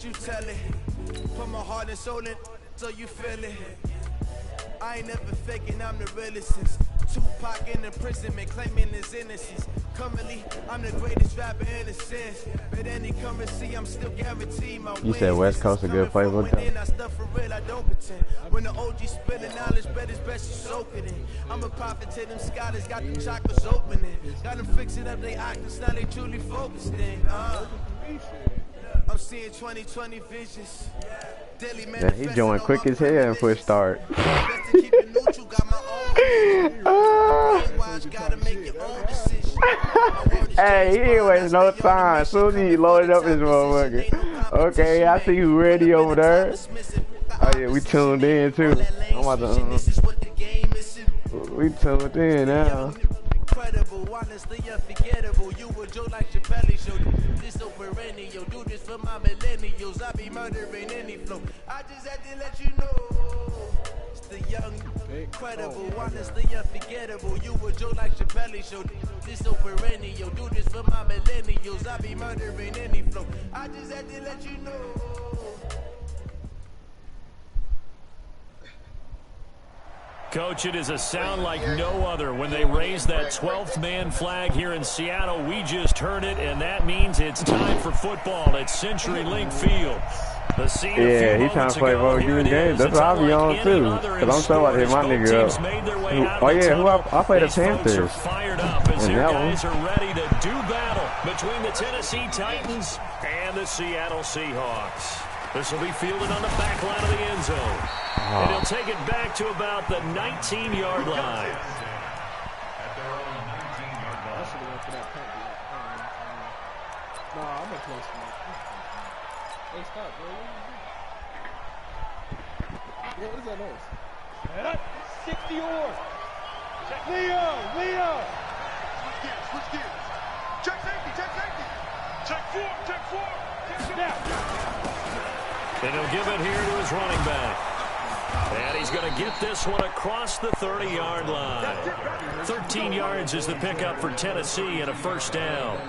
You tell it, put my heart and soul in, so you feel it. I ain't never faking, I'm the realest since Tupac in the prison, man, claiming his innocence. Currently, I'm the greatest rapper in a sense. But any currency, I'm still guaranteed my wins. You said West Coast a good playbook. I stuff for real, I don't pretend. When the OG spilling knowledge, bet it's best you soak it in. I'm a prophet to them scholars, got them chakras opening. Got them fixing up they octaves, now they truly focused in. I'm seeing 2020 visions. Man, he joined quick as hell and push start. Hey, he ain't wasting no time. As soon as he loaded up his motherfucker. Okay, I see you ready over there. Oh yeah, we tuned in too. I'm about to, we tuned in now. Incredible, honestly unforgettable. You would joke like your belly show. This so perennial. Do this for my millennials. I be murdering any flow. I just had to let you know. It's the young, incredible, honestly unforgettable. You would joke like your belly show. This so perennial. Do this for my millennials. I be murdering any flow. I just had to let you know. Coach, it is a sound like no other when they raise that 12th man flag here in Seattle. We just heard it, and that means it's time for football at CenturyLink Field. Yeah, he's trying to play both game. That's what I'll be on too. Cause I'm talking about hit my nigga up. Oh yeah, who I played the Panthers. Fired up as their guys are ready to do battle between the Tennessee Titans and the Seattle Seahawks. This will be fielded on the back line of the end zone. And he'll take it back to about the 19-yard line. Hey, stop, bro. What is that noise? 60 yards. Leo. Switch gears. Check safety. Check four. And he'll give it here to his running back. And he's going to get this one across the 30-yard line. 13 yards is the pickup for Tennessee and a first down.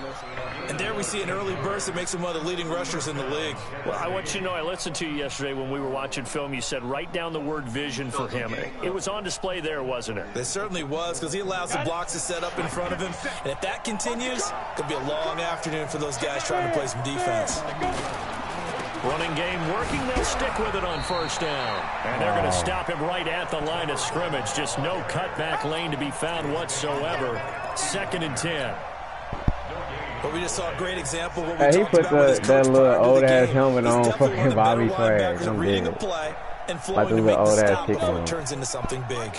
And there we see an early burst that makes him one of the leading rushers in the league. Well, I want you to know, I listened to you yesterday when we were watching film. You said write down the word vision for him. It was on display there, wasn't it? It certainly was, because he allows the blocks to set up in front of him. And if that continues, it could be a long afternoon for those guys trying to play some defense. Running game working. They'll stick with it on first down. And they're going to stop him right at the line of scrimmage. Just no cutback lane to be found whatsoever. 2nd and 10. But we just saw a great example. What he put that little old-ass helmet on fucking Bobby Flag. I'm reading a dead. play and Like flowing the to make the old-ass stop kicking before one. it turns into something big.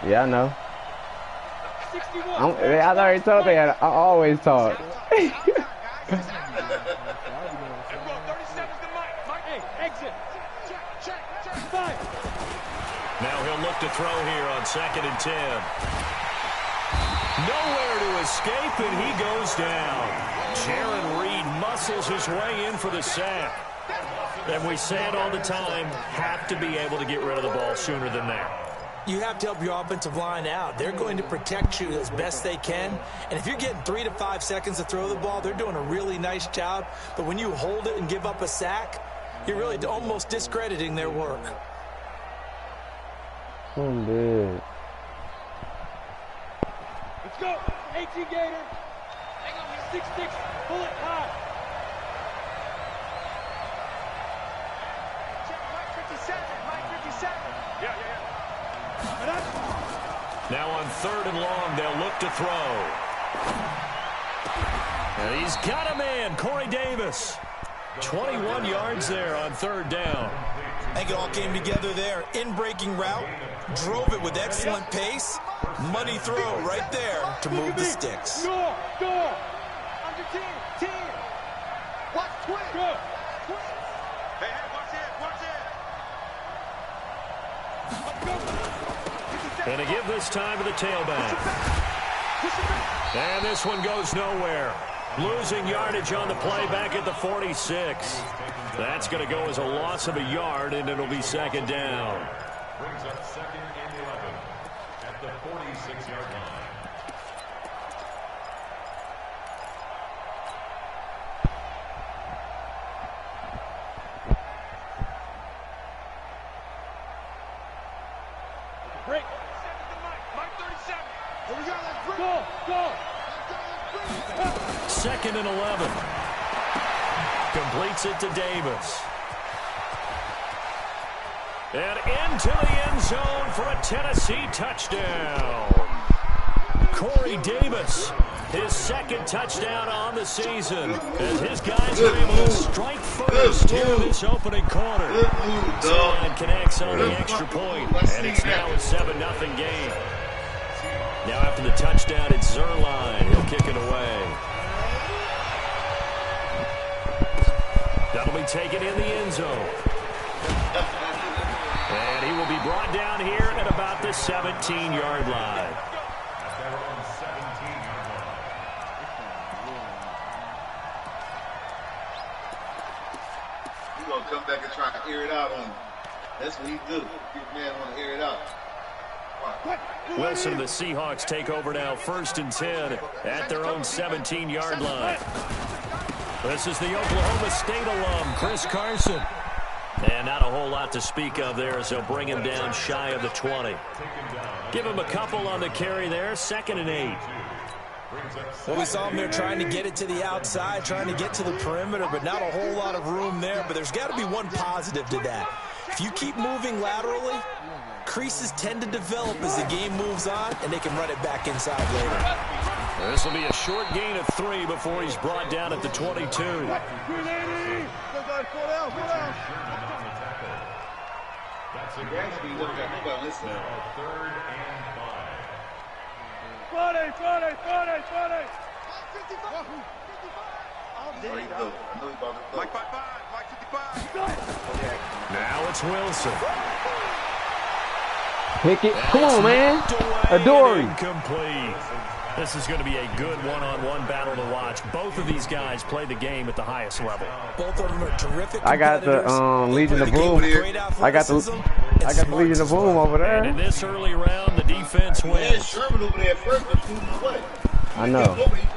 Yeah, I know. I already told they had. I always talk. Now he'll look to throw here on 2nd and 10. Nowhere to escape, and he goes down. Jaron Reed muscles his way in for the sack. And we say it all the time, have to be able to get rid of the ball sooner than that. You have to help your offensive line out. They're going to protect you as best they can. And if you're getting 3 to 5 seconds to throw the ball, they're doing a really nice job. But when you hold it and give up a sack, you're really almost discrediting their work. I'm dead. Let's go. 18 Gator. 6-6. Pull it high. Mike 57. Yeah. Now on 3rd and long, they'll look to throw. And he's got a man, Corey Davis. 21 yards there on 3rd down. I think it all came together there. In-breaking route, drove it with excellent pace. Money throw right there to move the sticks. Go. Under 10. Watch twin. Good. Hey, watch it. And to give this time to the tailback. And this one goes nowhere. Losing yardage on the play back at the 46. That's going to go as a loss of a yard, and it'll be 2nd down. Brings up 2nd and 11 at the 46-yard line. Break. Mike 37. Here we go. Let's break. Go. 2nd and 11. Completes it to Davis. And into the end zone for a Tennessee touchdown. Corey Davis, his 2nd touchdown on the season, as his guys are able to strike first here in this opening quarter. Zion connects on the extra point, and it's now a 7-0 game. Now after the touchdown, it's Yessirrrr. He'll kick it away. That'll be taken in the end zone. And he will be brought down here at about the 17-yard line. He's going to come back and try to air it out on him. That's what he do. This man want to air it out. Wilson and the Seahawks take over now, 1st and 10 at their own 17-yard line. This is the Oklahoma State alum, Chris Carson. And not a whole lot to speak of there as they'll bring him down shy of the 20. Give him a couple on the carry there, 2nd and 8. Well, we saw him there trying to get it to the outside, trying to get to the perimeter, but not a whole lot of room there. But there's got to be one positive to that. If you keep moving laterally, creases tend to develop as the game moves on, and they can run it back inside later. This will be a short gain of 3 before he's brought down at the 22. Now it's Wilson. Pick it. Come on, man. Adore. Incomplete. This is going to be a good one-on-one battle to watch. Both of these guys play the game at the highest level. Both of them are terrific. I got the Legion of Boom. I got the Legion of Boom over there. And in this early round, the defense wins. Sherman over there first, but away. I know.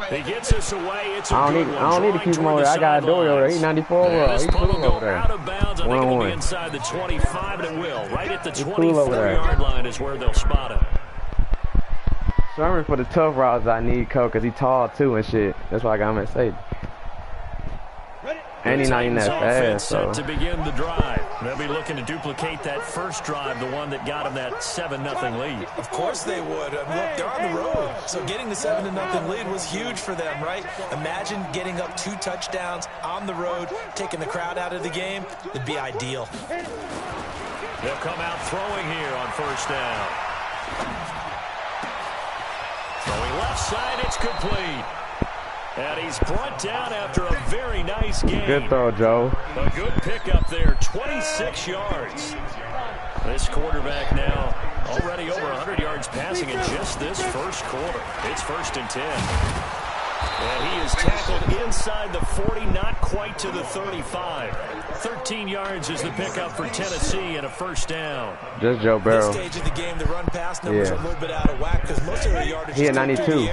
He gets us away. It's a I don't need to keep him over there. I got Dory over there. He's 94 overall. He's cool over there. Out of bounds. I think it'll be inside the 25, and it will. Right at the 24-yard line is where they'll spot him. Sherman for the tough routes I need, Coach, because he's tall too and shit. That's why I got him at safety. And he's not even that fast, so. To begin the drive. They'll be looking to duplicate that first drive, the one that got him that 7-0 lead. Of course they would. Look, they're on the road. So getting the 7-0 lead was huge for them, right? Imagine getting up 2 touchdowns on the road, taking the crowd out of the game. It'd be ideal. They'll come out throwing here on 1st down. Throwing left side, it's complete. And he's brought down after a very nice game. Good throw, Joe. A good pickup there, 26 yards. This quarterback now already over 100 yards passing in just this first quarter. It's 1st and 10. And he is tackled inside the 40, not quite to the 35. 13 yards is the pickup for Tennessee and a 1st down. Just Joe Burrow. This stage of the game, the run-pass numbers are a little bit out of whack because most of the yardage is 92.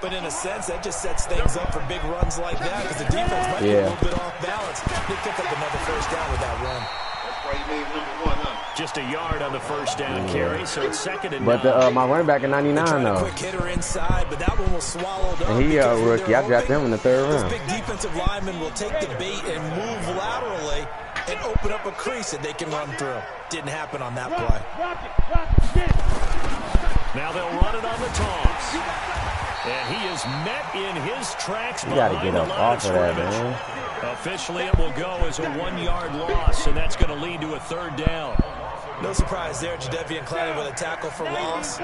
But in a sense, that just sets things up for big runs like that because the defense might be a little bit off balance. They pick up another 1st down with that run. That's why he made #1, huh? Just a yard on the 1st down carry, so it's 2nd and 9. But my running back at 99, though. Quick hitter inside, but that one was swallowed up. And he a rookie. I drafted him in the 3rd round. This big defensive lineman will take the bait and move laterally and open up a crease that they can run through. Didn't happen on that play. Now they'll run it on the toss. And he is met in his tracks behind the line of scrimmage. Officially, it will go as a 1-yard loss, and that's going to lead to a 3rd down. No surprise there, Jadeveon Clowney with a tackle for loss.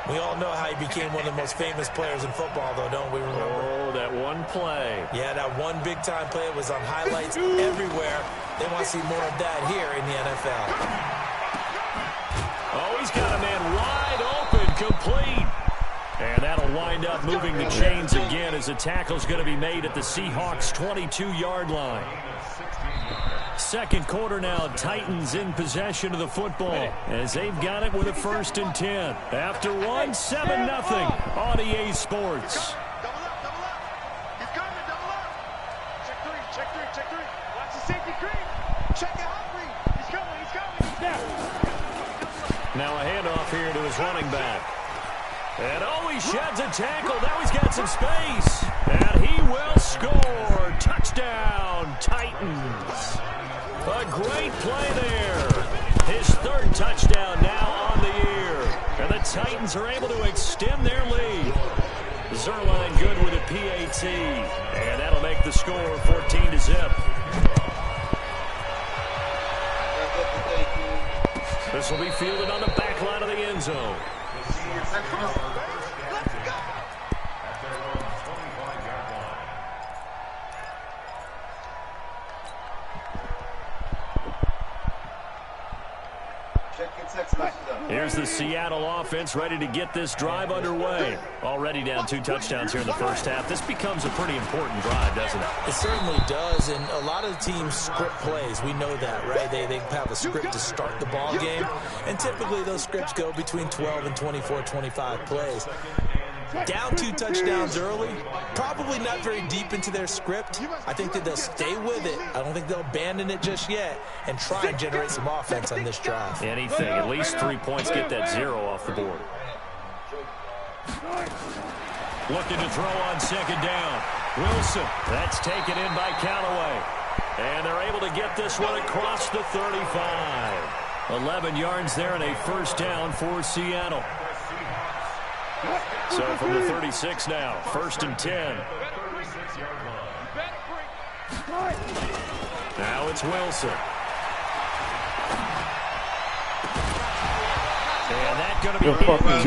We all know how he became one of the most famous players in football, though, don't we remember? Oh, that one play. Yeah, that one big-time play was on highlights everywhere. They want to see more of that here in the NFL. Oh, he's got a man wide open, complete. And that'll wind up moving the chains again as the tackle's going to be made at the Seahawks' 22-yard line. Second quarter now, Titans in possession of the football as they've got it with a 1st and 10. After one, 7-0 on EA Sports. Double up, double up. He's coming, double up. Check three, check three, check three. Watch the safety creep. Check it out, three. He's coming, he's coming. Snap. Now a handoff here to his running back. And oh, he sheds a tackle. Now he's got some space. And he will score. Touchdown, Titans. A great play there. His 3rd touchdown now on the year. And the Titans are able to extend their lead. Zerline good with a PAT. And that'll make the score 14-0. This will be fielded on the back line of the end zone. Here's the Seattle offense ready to get this drive underway. Already down 2 touchdowns here in the first half. This becomes a pretty important drive, doesn't it? It certainly does, and a lot of teams script plays. We know that, right? They have a script to start the ball game, and typically those scripts go between 12 and 24, 25 plays. Down 2 touchdowns early, probably not very deep into their script. I think that they'll stay with it. I don't think they'll abandon it just yet and try and generate some offense on this drive. Anything, at least 3 points, get that 0 off the board. Looking to throw on 2nd down. Wilson, that's taken in by Callaway. And they're able to get this one across the 35. 11 yards there and a 1st down for Seattle. So from the 36 now, 1st and 10. Now it's Wilson. And that's going to be incomplete.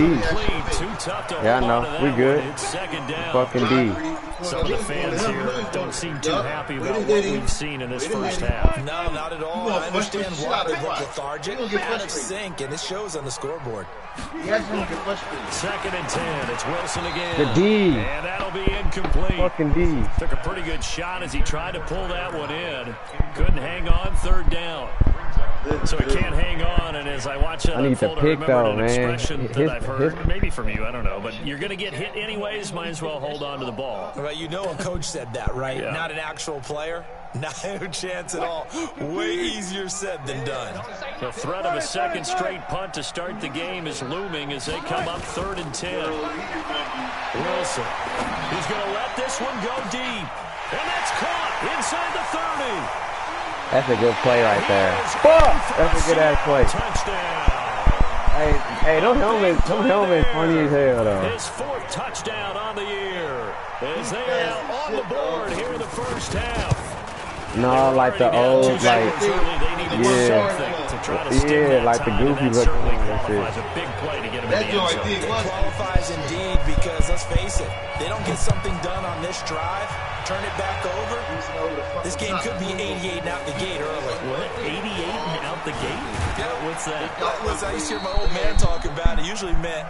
Too tough to hold on to that. We good. It's 2nd down. Fucking D. Some of the fans here don't seem too happy about what we've seen in this first half. No, not at all. I understand why they look lethargic, out of sync, and it shows on the scoreboard. 2nd and 10. It's Wilson again. The D. And that'll be incomplete. Fucking D. Took a pretty good shot as he tried to pull that one in. Couldn't hang on, 3rd down. So he can't hang on, and as I watch that unfold, I remember an expression that I've heard, maybe from you, I don't know, but you're going to get hit anyways, might as well hold on to the ball. Well, you know a coach said that, right? Yeah. Not an actual player. Not a chance at all. Way easier said than done. The threat of a 2nd straight punt to start the game is looming as they come up 3rd and 10. Wilson, he's going to let this one go deep. And that's caught inside the 30. That's a good play right there. Fuck! That's a good ass play. Touchdown. Hey, them helmets funny as hell though. His 4th touchdown on the year as they are now on the board here in the first half. No, like the old, like, yeah, like the goofy looking and shit. A big play to get him in the end zone. It qualifies indeed because, let's face it, they don't get something done on this drive, turn it back over, this game could be 88 and out the gate early. What? 88 and out the gate? Yeah. What's that? Listen, I used to hear my old man talk about it. It usually meant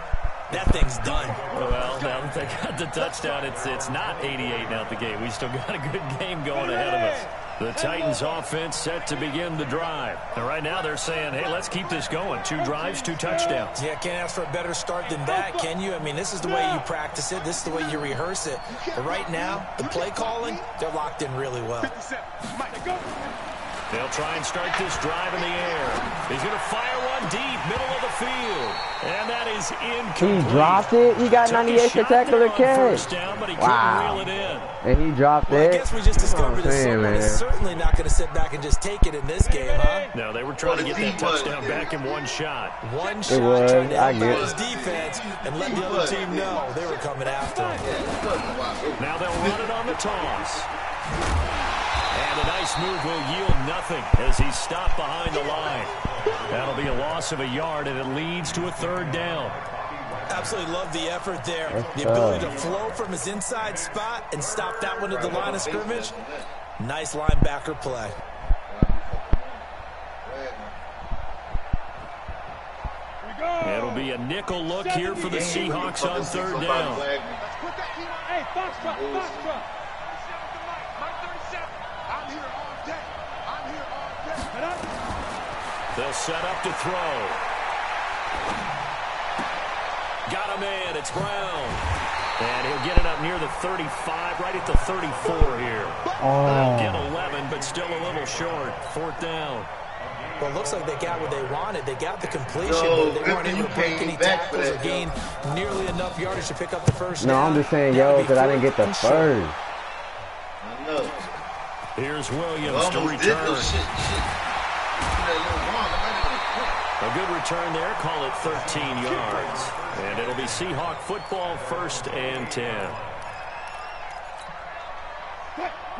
that thing's done. Well, now that they got the touchdown, it's not 88 and out the gate. We still got a good game going ahead of us. The Titans offense set to begin the drive. And right now they're saying, hey, let's keep this going. 2 drives, 2 touchdowns. Yeah, can't ask for a better start than that, can you? I mean, this is the way you practice it. This is the way you rehearse it. But right now, the play calling, they're locked in really well. They'll try and start this drive in the air. He's going to fire one deep, middle of the field. And that is incomplete. He dropped it. He got 98 spectacular catch. Wow. Reel it in. And he dropped it. I guess we just discovered that someone is certainly not going to sit back and just take it in this game, huh? No, they were trying to get that touchdown back in one shot. One shot, trying to help out his defense and let the other team know they were coming after him. Now they'll run it on the toss. And a nice move will yield nothing as he's stopped behind the line. That'll be a loss of a yard, and it leads to a 3rd down. Absolutely love the effort there. The ability to flow from his inside spot and stop that one at the line of scrimmage. Nice linebacker play. It'll be a nickel look here for the Seahawks on 3rd down. Hey, Foxtrot. I'm here all day. I'm here all They'll set up to throw. Got him in. It's Brown. And he'll get it up near the 35, right at the 34 here. They'll get 11, but still a little short. 4th down. Well, it looks like they got what they wanted. They got the completion, but they weren't able to break any tackles or gain nearly enough yardage to pick up the first down. No, I'm just saying, yo, because I didn't get the first. I know. Here's Williams to return. A good return there. Call it 13 yards. And it'll be Seahawk football, 1st and 10.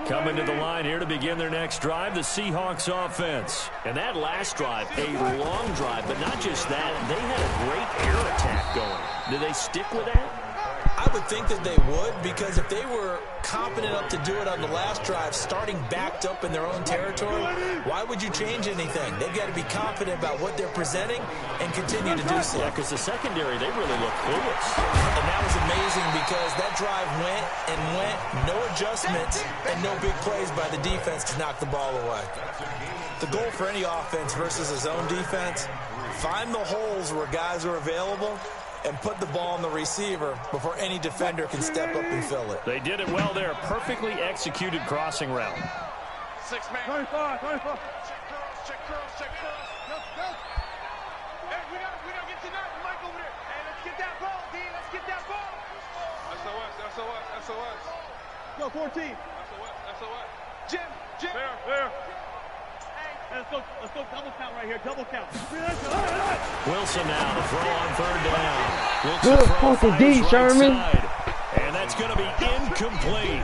Coming to the line here to begin their next drive, the Seahawks offense. And that last drive, a long drive, but not just that. They had a great air attack going. Do they stick with that? I would think that they would, because if they were competent enough to do it on the last drive, starting backed up in their own territory, why would you change anything? They've got to be confident about what they're presenting and continue to do so. Yeah, because the secondary, they really look clueless. And that was amazing because that drive went and went, no adjustments, and no big plays by the defense to knock the ball away. The goal for any offense versus his own defense, find the holes where guys are available and put the ball on the receiver before any defender can step up and fill it. They did it well there. Perfectly executed crossing route. 6 man. 25. Check curls, check curls. Go. Hey, we gotta get to that. Mike over there. Hey, let's get that ball, D. Let's get that ball. SOS. Go, 14. SOS. Jim. There. Hey, let's go double count right here. Double count. Wilson now to throw on 3rd down. Good fucking D, Sherman. And that's going to be incomplete.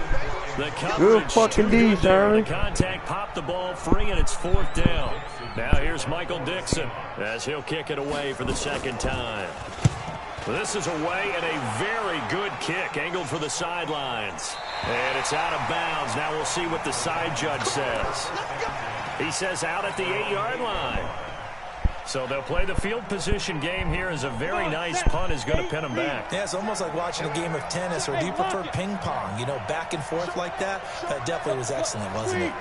The Good coverage fucking D, Sherman. The contact popped the ball free, and it's 4th down. Now here's Michael Dixon as he'll kick it away for the 2nd time. This is away and a very good kick, angled for the sidelines. And it's out of bounds. Now we'll see what the side judge says. He says out at the 8-yard line. So they'll play the field position game here as a very nice punt is going to pin them back. Yeah, it's almost like watching a game of tennis, or do you prefer ping pong? You know, back and forth like that? That definitely was excellent, wasn't it?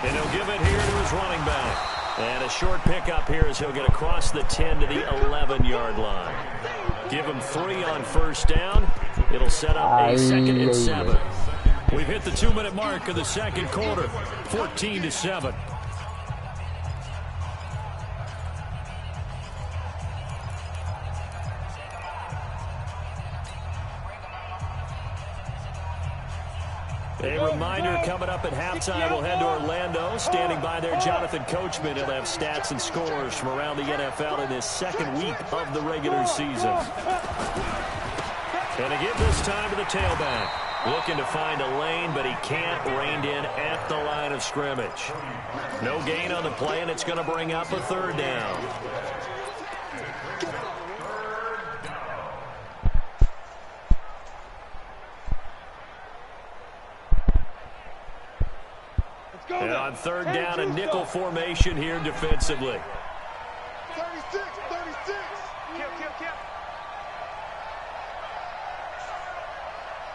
And he'll give it here to his running back. And a short pickup here as he'll get across the 10 to the 11-yard line. Give him 3 on 1st down. It'll set up a 2nd and 7. We've hit the 2-minute mark of the 2nd quarter, 14-7. A reminder coming up at halftime, we'll head to Orlando. Standing by there, Jonathan Coachman. He'll have stats and scores from around the NFL in this 2nd week of the regular season. And to give this time to the tailback. Looking to find a lane, but he can't. Reined in at the line of scrimmage. No gain on the play, and it's going to bring up a 3rd down. And on 3rd down, a nickel formation here defensively. 36.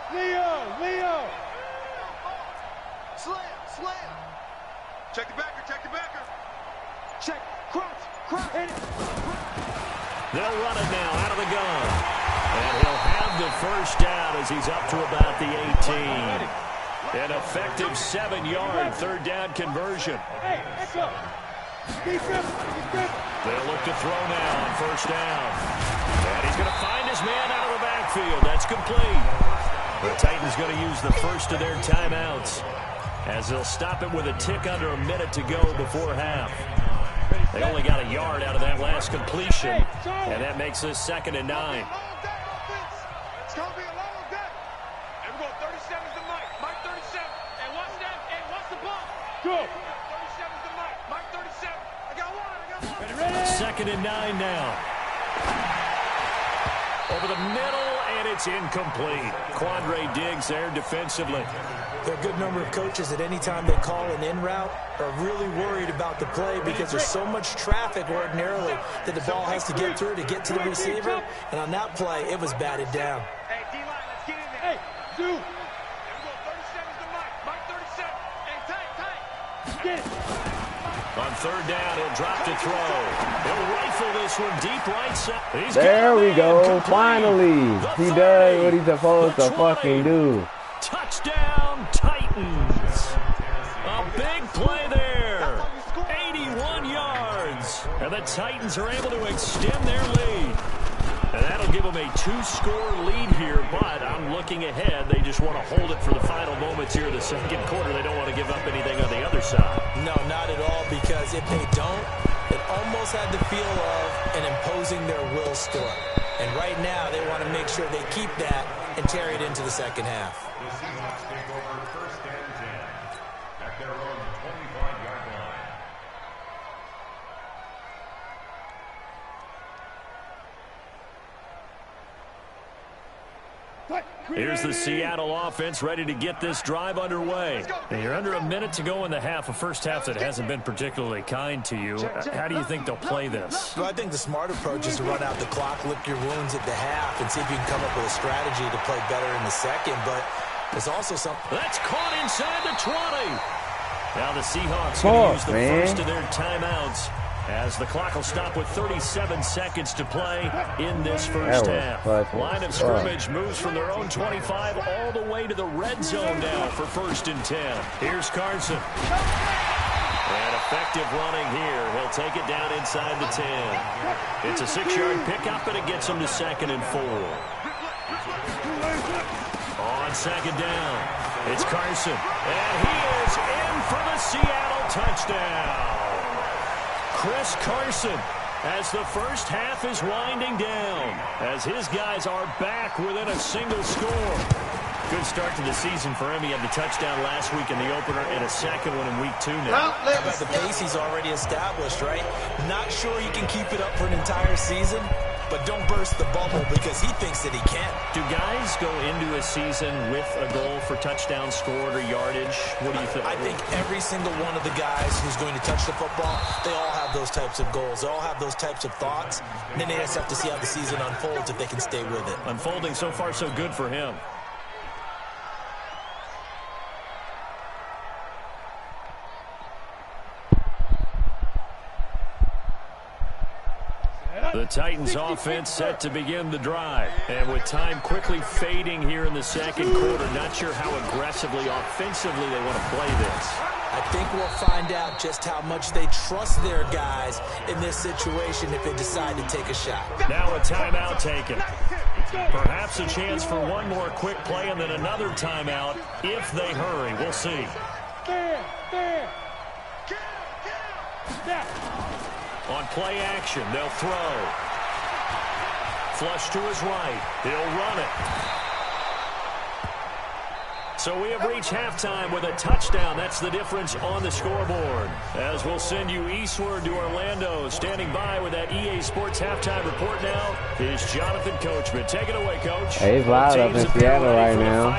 Kill. Leo. Slam. Check the backer. Check. Cross. Hit it. They'll run it now out of the gun. And he'll have the 1st down as he's up to about the 18. An effective 7-yard 3rd down conversion. Hey, echo. They'll look to throw now on 1st down. And he's going to find his man out of the backfield. That's complete. The Titans going to use the first of their timeouts as they'll stop it with a tick under a minute to go before half. They only got a yard out of that last completion, and that makes this 2nd and 9. It's going to be a long day. And we're going 37's the Mike. Mike 37. And watch that. And watch the ball. Go. 37's the Mike. Mike 37. I got one. Ready? 2nd and 9 now. Over the middle, and it's incomplete. Quandre Diggs there defensively. There are a good number of coaches that any time they call an in route are really worried about the play because there's so much traffic ordinarily that the ball has to get through to get to the receiver. And on that play, it was batted down. Hey, D-line, let's get in there. Hey, dude. And we're going 37's the Mike. Mike 37. Hey, tight. Get it. On third down, he'll drop to throw. He'll rifle this one deep right side. There we go. Finally. He does what he's supposed to fucking do. Touchdown, Titans. A big play there. 81 yards. And the Titans are able to extend their lead. And that'll give them a 2-score lead here, but I'm looking ahead. They just want to hold it for the final moments here of the second quarter. They don't want to give up anything on the other side. No, not at all, because if they don't, it almost had the feel of an imposing their will story. And right now, they want to make sure they keep that and carry it into the second half. The Seahawks take over first and 10 at their own 25-yard line. Here's the Seattle offense ready to get this drive underway. And you're under a minute to go in the half, a first half that hasn't been particularly kind to you. How do you think they'll play this? Well, I think the smart approach is to run out the clock, lick your wounds at the half, and see if you can come up with a strategy to play better in the second. But there's also something. That's caught inside the 20. Now the Seahawks going to use the first of their timeouts, as the clock will stop with 37 seconds to play in this first half. Line of scrimmage moves from their own 25 all the way to the red zone now for first and 10. Here's Carson. And effective running here. He'll take it down inside the 10. It's a 6-yard pickup, and it gets him to second and 4. On second down, it's Carson. And he is in for the Seattle touchdown. Chris Carson, as the first half is winding down, as his guys are back within a single score. Good start to the season for him. He had the touchdown last week in the opener and a second one in week 2 now. How about the pace he's already established, right? Not sure he can keep it up for an entire season, but don't burst the bubble because he thinks that he can. Do guys go into a season with a goal for touchdown scored or yardage? What do you think? I think every single one of the guys who's going to touch the football, they all have those types of goals. They all have those types of thoughts. And then they just have to see how the season unfolds if they can stay with it. Unfolding so far so good for him. The Titans offense set to begin the drive. And with time quickly fading here in the second quarter, not sure how aggressively, offensively they want to play this. I think we'll find out just how much they trust their guys in this situation if they decide to take a shot. Now a timeout taken. Perhaps a chance for one more quick play and then another timeout if they hurry. We'll see. On play action, they'll throw. Flush to his right. He'll run it. So we have reached halftime with a touchdown. That's the difference on the scoreboard. As we'll send you eastward to Orlando. Standing by with that EA Sports halftime report now is Jonathan Coachman. Take it away, Coach. Hey, it's loud up in Seattle right now.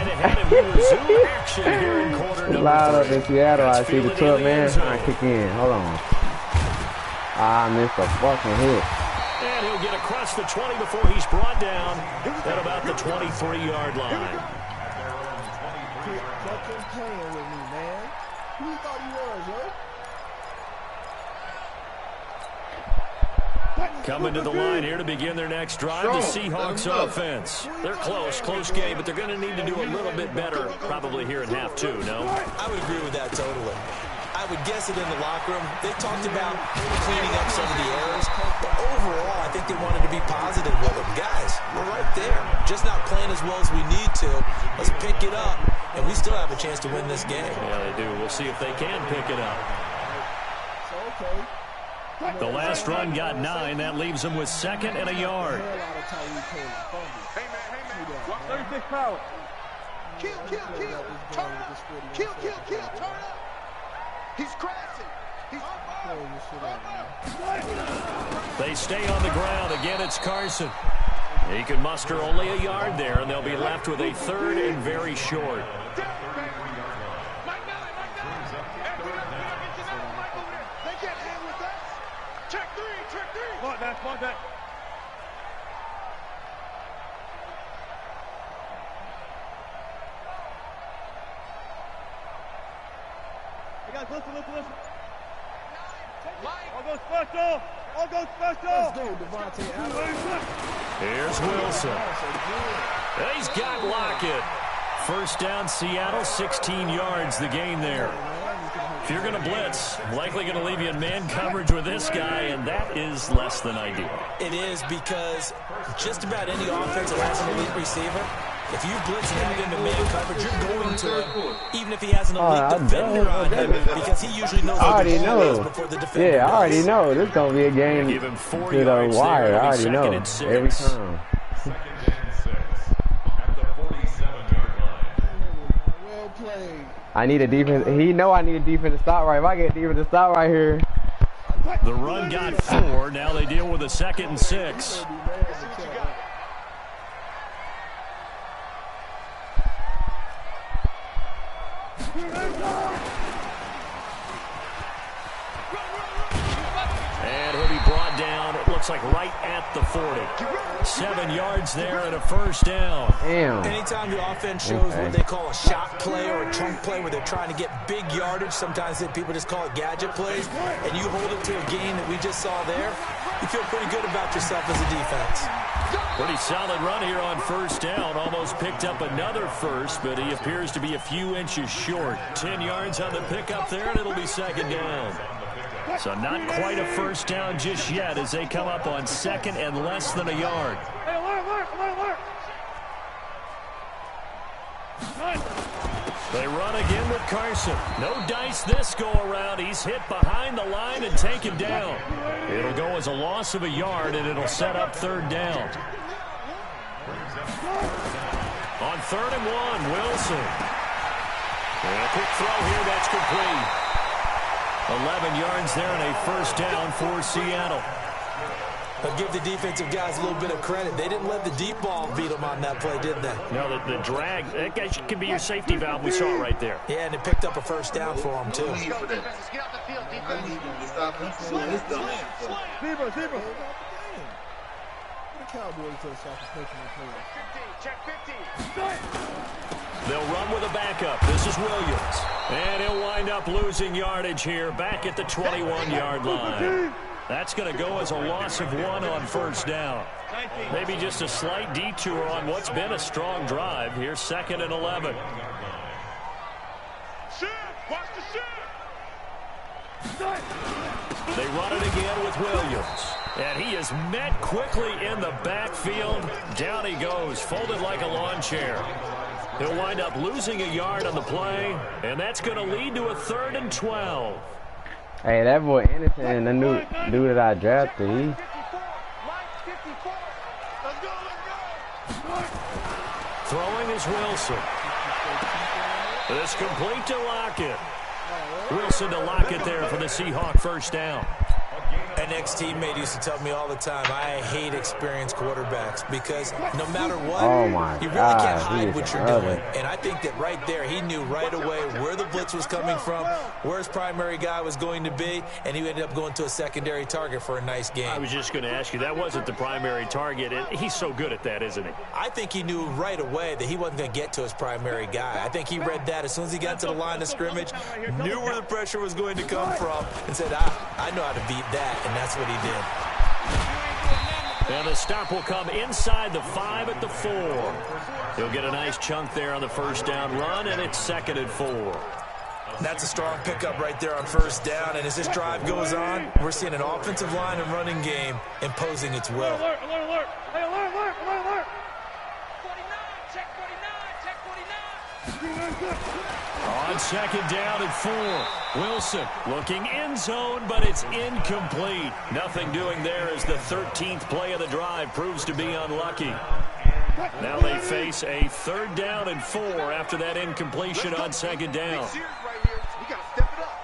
It's loud up in Seattle. I see the truck, man. All right, kick in. Hold on. I missed a fucking hit. And he'll get across the 20 before he's brought down at about the 23-yard line. Playing with me, man. Who you thought he was, yo? Coming to the line here to begin their next drive, the Seahawks offense. They're close game, but they're going to need to do a little bit better probably here in half 2, no? I would agree with that totally. I would guess it in the locker room. They talked about cleaning up some of the errors, but overall, I think they wanted to be positive with them. Guys, we're right there. Just not playing as well as we need to. Let's pick it up, and we still have a chance to win this game. Yeah, they do. We'll see if they can pick it up. The last run got 9. That leaves them with second and a yard. Hey, man. 36 power. Kill. Turn up. Kill. Turn up. He's crashing. They stay on the ground. Again, it's Carson. He can muster only a yard there, and they'll be left with a third and very short. They can't hang with us. Check three. Mark that. Hey, guys, listen. I'll go special. I'll go special. Let's go, Devontae Adams. Here's Wilson. He's got Lockett. First down, Seattle, 16 yards the gain there. If you're going to blitz, likely going to leave you in man coverage with this guy, and that is less than ideal. It is, because just about any offense that has an elite receiver, if you blitz him into man coverage, you're going to him, even if he has an elite defender on him, because he usually knows what the ball is before the defender Yeah, I already does. know. This is going to be a game Give him 4 to the yards wire. there. I already Second know. and 6. Every time. 2nd and 6 at the 47-yard line. Well played. I need a defense. He know I need a defense to stop right. If I get defense to stop right here. The run got 4. Now they deal with a 2nd and 6. And he'll be brought down, it looks like right at the 40. 7 yards there and a first down. Damn. Anytime the offense shows what they call a shot play or a chunk play where they're trying to get big yardage, sometimes people just call it gadget plays, and you hold it to a gain that we just saw there, you feel pretty good about yourself as a defense. Pretty solid run here on first down. Almost picked up another first, but he appears to be a few inches short. 10 yards on the pickup there, and it'll be second down. So not quite a first down just yet as they come up on second and less than a yard. Hey, alert. They run again with Carson. No dice this go around. He's hit behind the line and taken down. It'll go as a loss of a yard, and it'll set up third down. On 3rd and 1, Wilson. And a quick throw here, that's complete. 11 yards there and a first down for Seattle. But give the defensive guys a little bit of credit. They didn't let the deep ball beat them on that play, did they? No, the drag, that guy can be your safety valve. We saw it right there. Yeah, and it picked up a first down for them, too. Let's get off the field, defense. Stop this dumb shit. Zebra. The Cowboys just off the taking the play. Check 50. They'll run with a backup. This is Williams. And he'll wind up losing yardage here back at the 21-yard line. That's going to go as a loss of 1 on first down. Maybe just a slight detour on what's been a strong drive. Here's 2nd and 11. Watch the shit. They run it again with Williams. And he is met quickly in the backfield. Down he goes, folded like a lawn chair. He'll wind up losing a yard on the play, and that's going to lead to a 3rd and 12. Hey, that boy Anderson, the new dude that I drafted, he... Throwing is Wilson. It's complete to Lockett. Wilson to Lockett there for the Seahawk first down. An ex-teammate used to tell me all the time, I hate experienced quarterbacks because no matter what, you really can't hide what you're doing. And I think that right there, he knew right away where the blitz was coming from, where his primary guy was going to be, and he ended up going to a secondary target for a nice game. I was just going to ask you, that wasn't the primary target. He's so good at that, isn't he? I think he knew right away that he wasn't going to get to his primary guy. I think he read that as soon as he got to the line of scrimmage, knew where the pressure was going to come from, and said, I know how to beat that. And that's what he did. And the stop will come inside the 5 at the 4. He'll get a nice chunk there on the first down run, and it's 2nd and 4. That's a strong pickup right there on first down. And as this drive goes on, we're seeing an offensive line and running game imposing its will. Alert. Hey, alert. 49, check 49. On 2nd down and 4. Wilson looking end zone, but it's incomplete. Nothing doing there as the 13th play of the drive proves to be unlucky. Now they face a 3rd down and 4 after that incompletion on 2nd down. We got to step it up.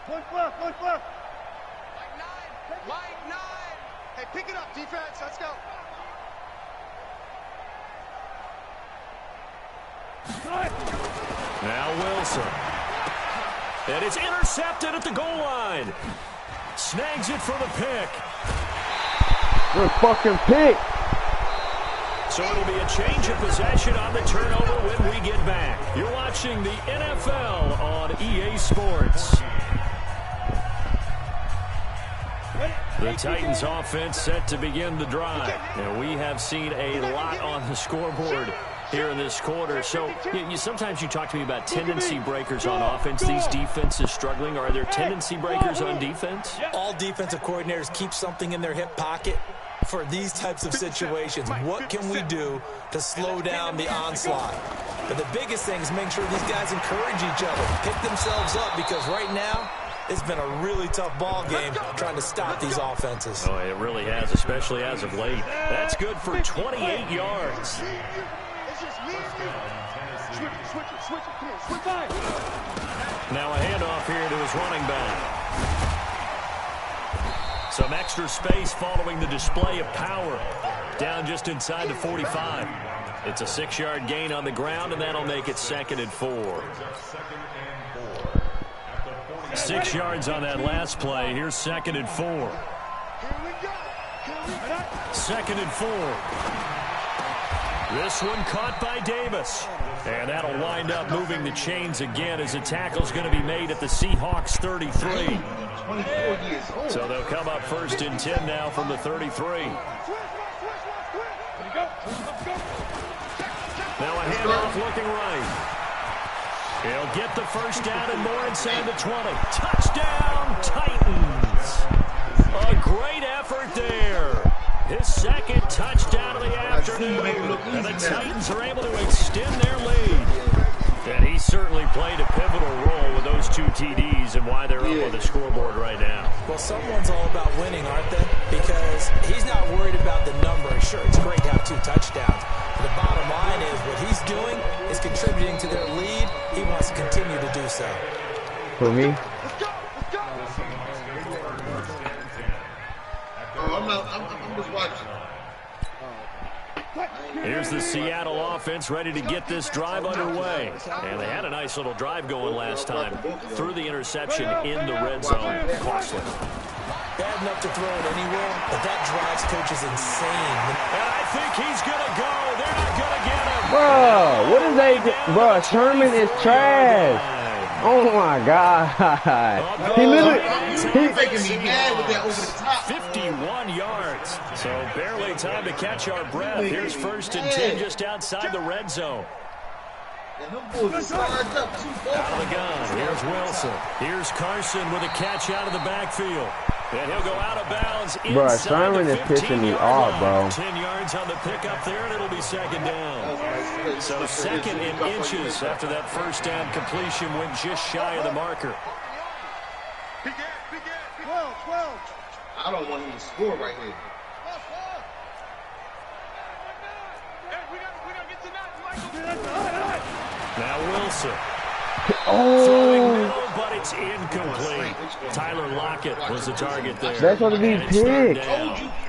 Push left. Line 9. Hey, pick it up, defense. Let's go. Now Wilson. And it's intercepted at the goal line. Snags it for the pick. Good fucking pick. So it'll be a change of possession on the turnover when we get back. You're watching the NFL on EA Sports. The Titans offense set to begin the drive. And we have seen a lot on the scoreboard here in this quarter. So sometimes you talk to me about tendency breakers on offense. These defenses struggling. Are there tendency breakers on defense? All defensive coordinators keep something in their hip pocket for these types of situations. What can we do to slow down the onslaught? But the biggest thing is make sure these guys encourage each other, pick themselves up, because right now it's been a really tough ball game trying to stop these offenses. Oh, it really has, especially as of late. That's good for 28 yards. Now a handoff here to his running back. Some extra space following the display of power. Down just inside the 45. It's a 6-yard gain on the ground, and that'll make it 2nd and 4. 6 yards on that last play. Here's 2nd and 4. 2nd and 4. This one caught by Davis. And that'll wind up moving the chains again as a tackle's going to be made at the Seahawks 33. So they'll come up 1st and 10 now from the 33. Now a handoff looking right. He'll get the first down and more inside the 20. Touchdown, Titans. A great effort there. His 2nd touchdown of the afternoon. And the Titans are able to extend their lead. And he certainly played a pivotal role with those 2 TDs and why they're up on the scoreboard right now. Well, someone's all about winning, aren't they? Because he's not worried about the number. Sure, it's great to have 2 touchdowns. The bottom line is what he's doing is contributing to their lead. He wants to continue to do so. For me? I'm just watching. Here's the Seattle offense ready to get this drive underway. And they had a nice little drive going last time. Threw the interception in the red zone. Costly. Bad enough to throw it anywhere, but that drives coaches insane. And I think he's going to go. They're not going to get him. Bro, what is they... Bro, Sherman is trash. Oh, my God. He literally... He's making me mad with that over the top. 51 yards. So barely time to catch our breath. Here's 1st and 10 just outside the red zone. And them boys are charged up too. Out of the gun. Here's Wilson. Here's Carson with a catch out of the backfield. And he'll go out of bounds. Bro, Sherman is pissing me off, bro. 10 yards on the pickup there, and it'll be 2nd down. So 2nd in inches after that first down completion went just shy of the marker. 12. I don't want him to score right here. Now Wilson. Oh. Throwing middle, but it's incomplete. Tyler Lockett was the target there. That's what it be picked.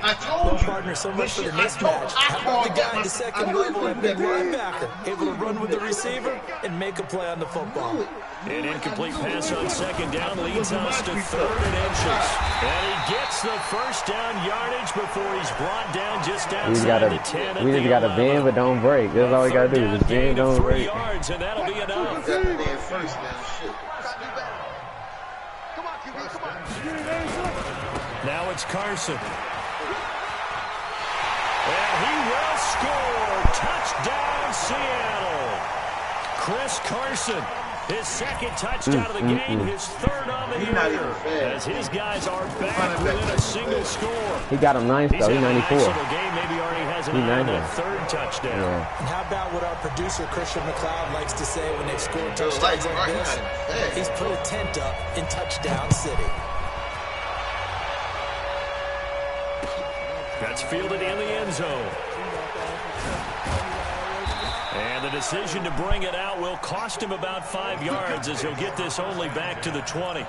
I told you. Partner, so much for the mismatch. How about the guy at the 2nd level at big linebacker, able to run with the receiver and make a play on the football. An incomplete pass on 2nd down leads us to 3rd and inches. And he gets the first down yardage before he's brought down just outside the 10. We just got to bend but don't break. That's all we got to do. Just bend, don't 3 break. yards, and that'll be enough. First down, shit. Now it's Carson. And he will score. Touchdown, Seattle. Chris Carson. His 2nd touchdown of the game, his 3rd on the year. As his guys are back within a single score. He got him nice, though. He's 94. Nice game. Maybe already has an eye on that 3rd touchdown. Yeah. And how about what our producer, Christian McLeod, likes to say when they've scored touchdowns like this? He's put a tent up in Touchdown City. That's fielded in the end zone. And the decision to bring it out will cost him about 5 yards as he'll get this only back to the 20.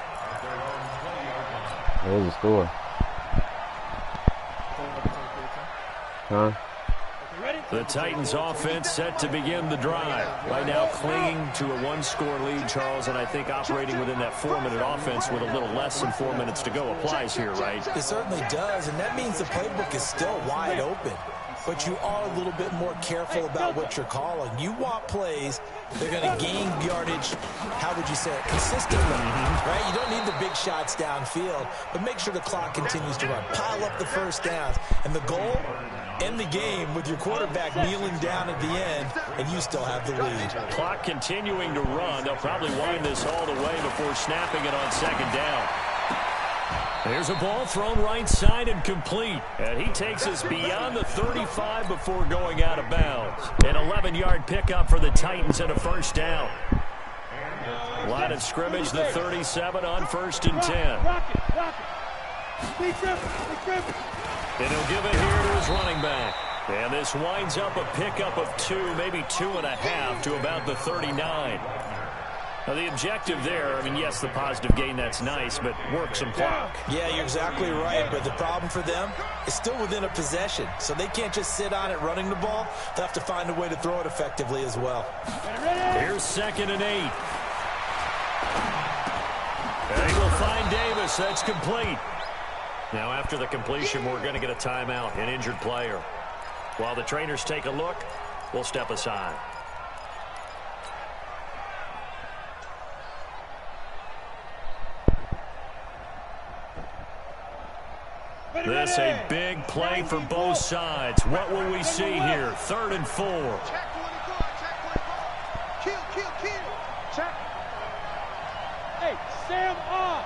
There's the score. Huh? The Titans offense set to begin the drive. Right now clinging to a 1-score lead, Charles, and I think operating within that 4-minute offense with a little less than 4 minutes to go applies here, right? It certainly does, and that means the playbook is still wide open. but you are a little bit more careful about what you're calling. You want plays they're going to gain yardage, how would you say it, consistently, right? You don't need the big shots downfield, but make sure the clock continues to run. Pile up the first downs. And the goal, end the game with your quarterback kneeling down at the end, and you still have the lead. Clock continuing to run. They'll probably wind this all the way before snapping it on second down. There's a ball thrown right side and complete. And he takes us beyond the 35 before going out of bounds. An 11-yard pickup for the Titans and a first down. Line of scrimmage, the 37 on 1st and 10. And he'll give it here to his running back. And this winds up a pickup of 2, maybe 2.5 to about the 39. Now, the objective there, I mean, yes, the positive gain, that's nice, but work some clock. Yeah, you're exactly right, but the problem for them is still within a possession, so they can't just sit on it running the ball. They'll have to find a way to throw it effectively as well. Here's 2nd and 8. And he will find Davis. That's complete. Now, after the completion, we're going to get a timeout, an injured player. While the trainers take a look, we'll step aside. This a big play for both sides. What will we see here? 3rd and 4. Check 24, check 24. Kill. Check. Hey, Sam off.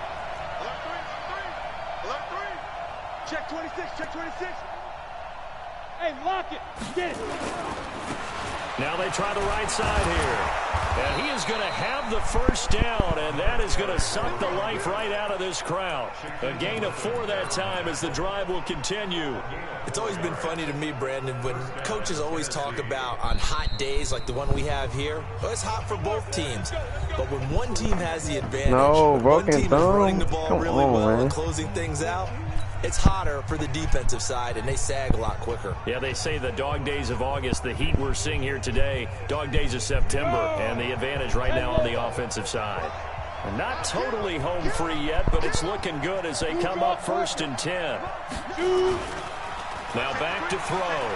Alert 3. Check 26, check 26. Hey, lock it. Get it. Now they try the right side here. And he is going to have the first down, and that is going to suck the life right out of this crowd. A gain of 4 that time as the drive will continue. It's always been funny to me, Brandon, when coaches always talk about on hot days like the one we have here. Well, it's hot for both teams. But when one team has the advantage, one team is running the ball really well and closing things out, it's hotter for the defensive side, and they sag a lot quicker. Yeah, they say the dog days of August, the heat we're seeing here today, dog days of September, and the advantage right now on the offensive side. And not totally home free yet, but it's looking good as they come up 1st and 10. Now back to throw.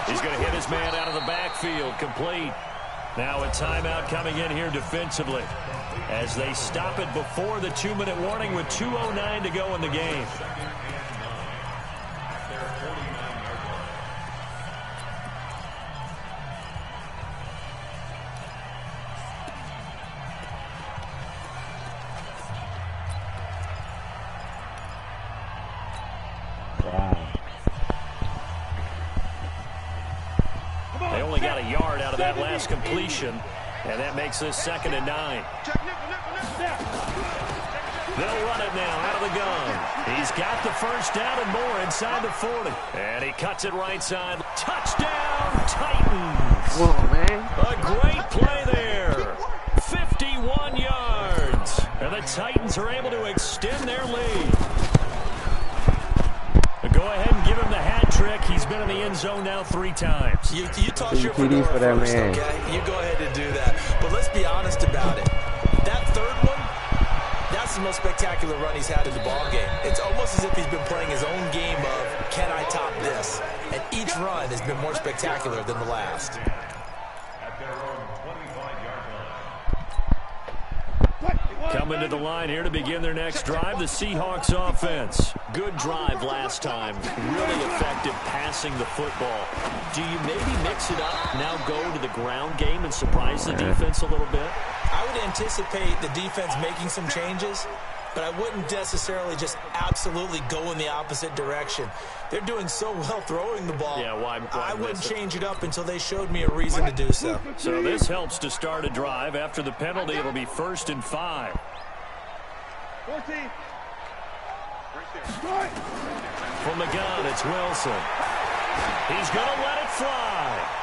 He's going to hit his man out of the backfield, complete. Now a timeout coming in here defensively as they stop it before the 2-minute warning with 2:09 to go in the game. They only got a yard out of that last completion, and that makes this 2nd and 9. They'll run it now out of the gun. He's got the first down and more inside the 40. And he cuts it right side. Touchdown, Titans. Come on, man. A great play there. 51 yards. And the Titans are able to extend their lead. Go ahead and give him the hat trick. He's been in the end zone now 3 times. You toss your fedora first, okay? You go ahead and do that. But let's be honest about it. That 3rd one, that's the most spectacular run he's had in the ballgame. It's almost as if he's been playing his own game of, can I top this? And each run has been more spectacular than the last. Coming to the line here to begin their next drive, the Seahawks offense. Good drive last time. Really effective passing the football. Do you maybe mix it up, now go to the ground game and surprise the defense a little bit? I would anticipate the defense making some changes, but I wouldn't necessarily just absolutely go in the opposite direction. They're doing so well throwing the ball. Yeah, why I wouldn't change it up until they showed me a reason to do so. So this helps to start a drive. After the penalty, it'll be 1st and 5. 14. From the gun, it's Wilson. He's going to let it fly.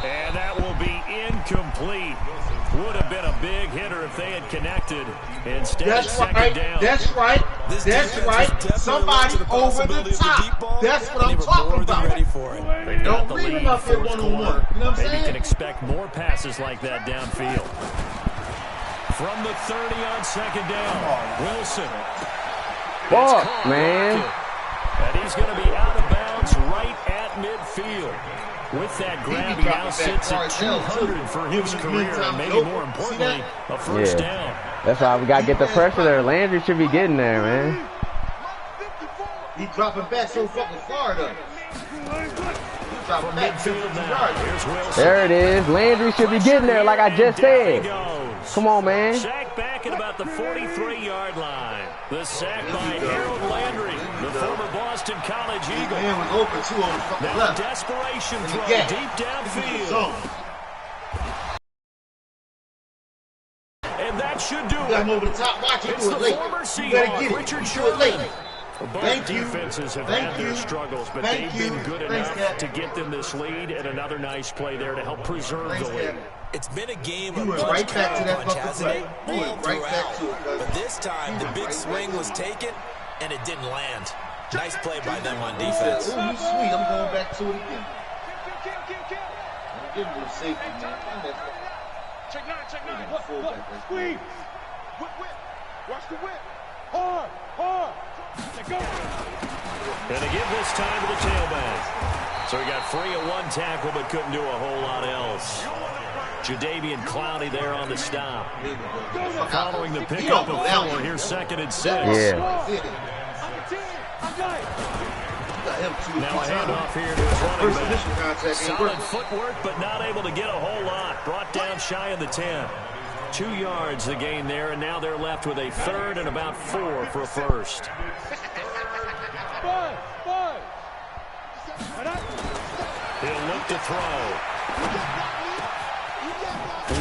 And that will be incomplete. Would have been a big hitter if they had connected. Instead, That's second right. down. That's right. That's right. Somebody over the top. That's what I'm talking about. Ready for it. They've got Don't the leave lead him up there fourth one-on-one. quarter. You know what I'm Maybe saying? can expect more passes like that downfield. From the 30 on second down, Wilson. Fuck, man. he's going to be out of bounds right at midfield. With that grab, he now sits at 200 for his career, and maybe more importantly, a first down. That's why we got to get the pressure there. Landry should be getting there, man. He's dropping back so fucking far, though. From midfield now, here's Wilson. There it is. Landry should be getting there, like I just said. Come on, man. Sack back at about the 43-yard line. The sack by Harold Landry, the former Boston College Eagle. Man was open too on the fucking now left. A desperation throw deep downfield. And that should do it. Got him over the top. Watch it. It's the former Seahawk, Richard Sherman. Both Thank defenses have had their struggles, but they've been good enough to get them this lead, and another nice play there to help preserve the lead. It's been a game of punch, right back to that punch, hasn't it? All right back to it, but this time, the big swing was taken, and it didn't land. Nice play by them on defense. Oh, you sweet. I'm going back to it again. I'm giving you safety, man. Check nine. Look. Squeeze. Whip. Watch the whip. Hard. Let go. And they give this time to the tailback. So he got free of one tackle, but couldn't do a whole lot else. Jadavian Clowney there on the stop. Following the pickup of 4, here's 2nd and 6. Yeah. Now a handoff here to his running back. Solid footwork, but not able to get a whole lot. Brought down shy of the 10. 2 yards the gain there, and now they're left with a 3rd and about 4 for a first. He'll look to throw.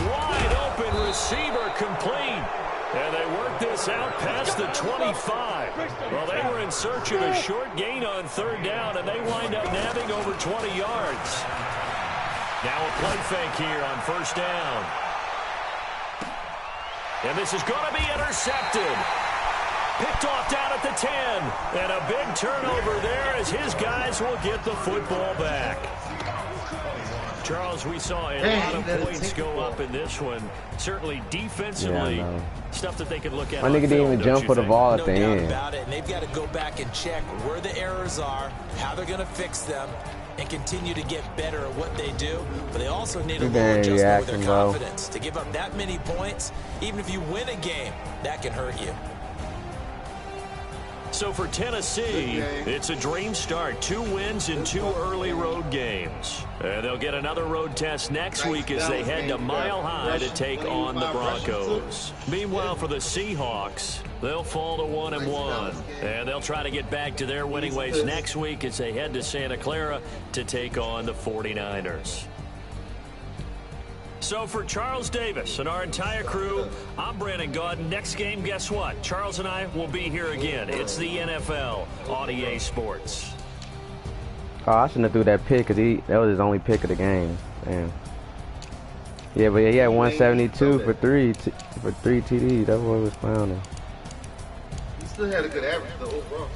Wide open receiver complete. And they work this out past the 25. Well, they were in search of a short gain on 3rd down, and they wind up nabbing over 20 yards. Now a play fake here on 1st down. And this is going to be intercepted. Picked off down at the 10. And a big turnover there as his guys will get the football back. Charles, we saw a lot of points go up in this one. Certainly defensively, stuff that they could look at. My nigga didn't even jump for the ball at the end. About it. And they've got to go back and check where the errors are, how they're going to fix them, and continue to get better at what they do. But they also need a little adjustment with their confidence. To give up that many points, even if you win a game, that can hurt you. So for Tennessee, it's a dream start. 2 wins in 2 early road games. And they'll get another road test next week as they head to Mile High to take on the Broncos. Meanwhile, for the Seahawks, they'll fall to 1-1. And they'll try to get back to their winning ways next week as they head to Santa Clara to take on the 49ers. So for Charles Davis and our entire crew, I'm Brandon Gaudin. Next game, guess what? Charles and I will be here again. It's the NFL on EA Sports. Oh, I shouldn't have threw that pick because that was his only pick of the game. Damn. Yeah, but he had 172 for three TDs. That's what was found. He still had a good average though overall.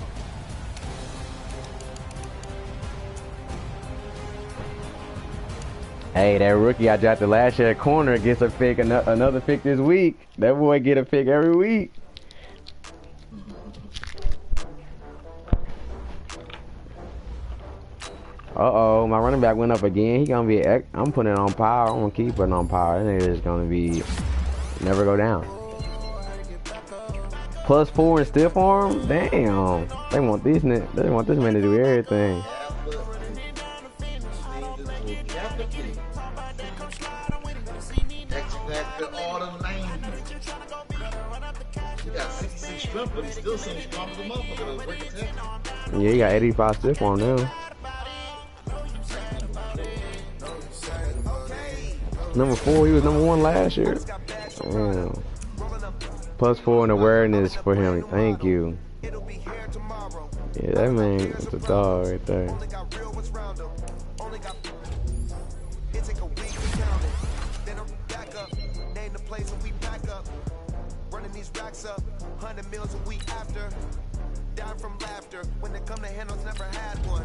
Hey, that rookie I drafted last year at corner gets a pick, another pick this week. That boy get a pick every week. Uh-oh, my running back went up again. He gonna be, I'm putting it on power. I'm gonna keep putting it on power. That nigga is gonna be, never go down. +4 and stiff arm? Damn. They want this man to do everything. But he still seems strong as a motherfucker. Yeah, he got 85 stiff on now. Number 4, he was number 1 last year. Damn. +4 in awareness for him. Thank you. Yeah, that man is a dog right there. Up 100 meals a week after, down from laughter. When they come to handles, never had one.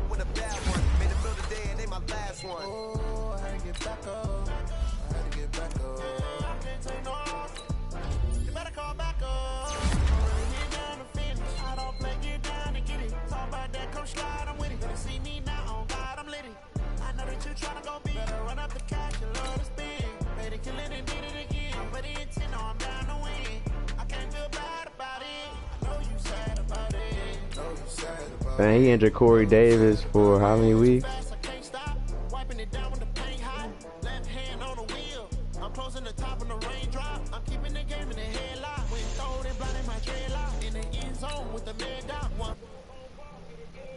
With a bad one, made a meal today and they my last one. Oh, I had to get back up. You better call back up. I don't play, get down to get it. Talk about Man, he injured Corey Davis for how many weeks?